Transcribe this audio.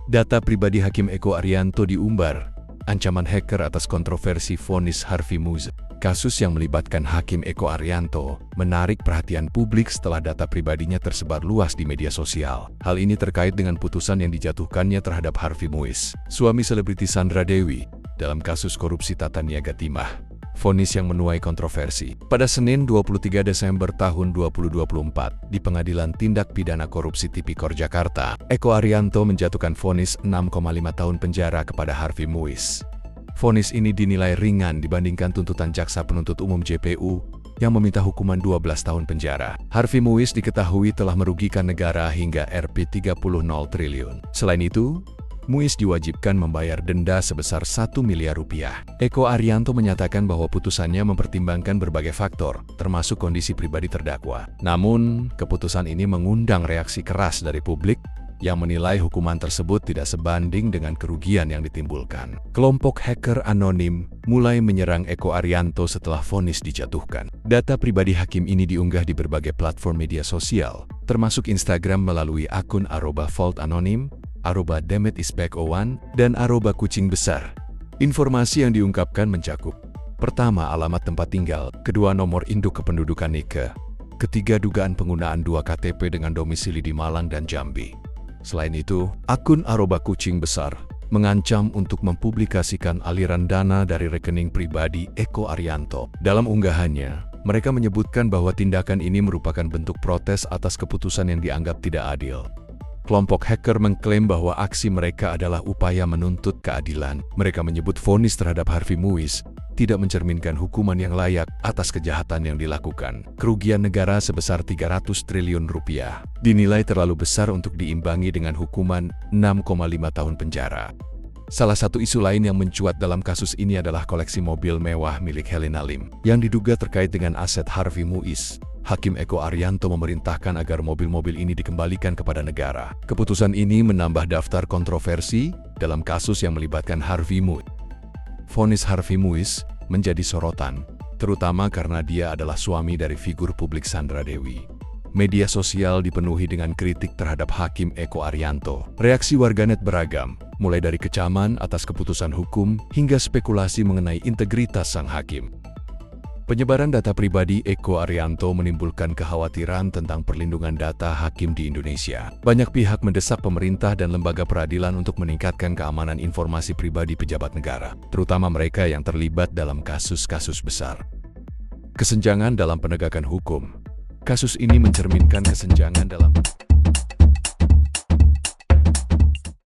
Data pribadi Hakim Eko Arianto diumbar. Ancaman hacker atas kontroversi vonis Harvey Muiz. Kasus yang melibatkan Hakim Eko Arianto menarik perhatian publik setelah data pribadinya tersebar luas di media sosial. Hal ini terkait dengan putusan yang dijatuhkannya terhadap Harvey Muiz, suami selebriti Sandra Dewi, dalam kasus korupsi tata niaga timah. Vonis yang menuai kontroversi. Pada Senin 23 Desember tahun 2024, di Pengadilan Tindak Pidana Korupsi Tipikor Jakarta, Eko Arianto menjatuhkan vonis 6,5 tahun penjara kepada Harvey Muiz. Vonis ini dinilai ringan dibandingkan tuntutan Jaksa Penuntut Umum JPU yang meminta hukuman 12 tahun penjara. Harvey Muiz diketahui telah merugikan negara hingga Rp30 triliun. Selain itu, Muiz diwajibkan membayar denda sebesar 1 miliar rupiah. Eko Arianto menyatakan bahwa putusannya mempertimbangkan berbagai faktor, termasuk kondisi pribadi terdakwa. Namun, keputusan ini mengundang reaksi keras dari publik yang menilai hukuman tersebut tidak sebanding dengan kerugian yang ditimbulkan. Kelompok hacker anonim mulai menyerang Eko Arianto setelah vonis dijatuhkan. Data pribadi hakim ini diunggah di berbagai platform media sosial, termasuk Instagram melalui akun @vaultanonim, @demetisback01, dan @kucingbesar. Informasi yang diungkapkan mencakup: pertama, alamat tempat tinggal; kedua, nomor induk kependudukan NIK; ketiga, dugaan penggunaan 2 KTP dengan domisili di Malang dan Jambi. Selain itu, akun @kucingbesar mengancam untuk mempublikasikan aliran dana dari rekening pribadi Eko Arianto. Dalam unggahannya, mereka menyebutkan bahwa tindakan ini merupakan bentuk protes atas keputusan yang dianggap tidak adil. Kelompok hacker mengklaim bahwa aksi mereka adalah upaya menuntut keadilan. Mereka menyebut vonis terhadap Harvey Muiz tidak mencerminkan hukuman yang layak atas kejahatan yang dilakukan. Kerugian negara sebesar 300 triliun rupiah dinilai terlalu besar untuk diimbangi dengan hukuman 6,5 tahun penjara. Salah satu isu lain yang mencuat dalam kasus ini adalah koleksi mobil mewah milik Helena Lim yang diduga terkait dengan aset Harvey Muiz. Hakim Eko Arianto memerintahkan agar mobil-mobil ini dikembalikan kepada negara. Keputusan ini menambah daftar kontroversi dalam kasus yang melibatkan Harvey Muiz. Vonis Harvey Muiz menjadi sorotan, terutama karena dia adalah suami dari figur publik Sandra Dewi. Media sosial dipenuhi dengan kritik terhadap Hakim Eko Arianto. Reaksi warganet beragam, mulai dari kecaman atas keputusan hukum hingga spekulasi mengenai integritas sang hakim. Penyebaran data pribadi Eko Arianto menimbulkan kekhawatiran tentang perlindungan data hakim di Indonesia. Banyak pihak mendesak pemerintah dan lembaga peradilan untuk meningkatkan keamanan informasi pribadi pejabat negara, terutama mereka yang terlibat dalam kasus-kasus besar. Kesenjangan dalam penegakan hukum. Kasus ini mencerminkan kesenjangan dalam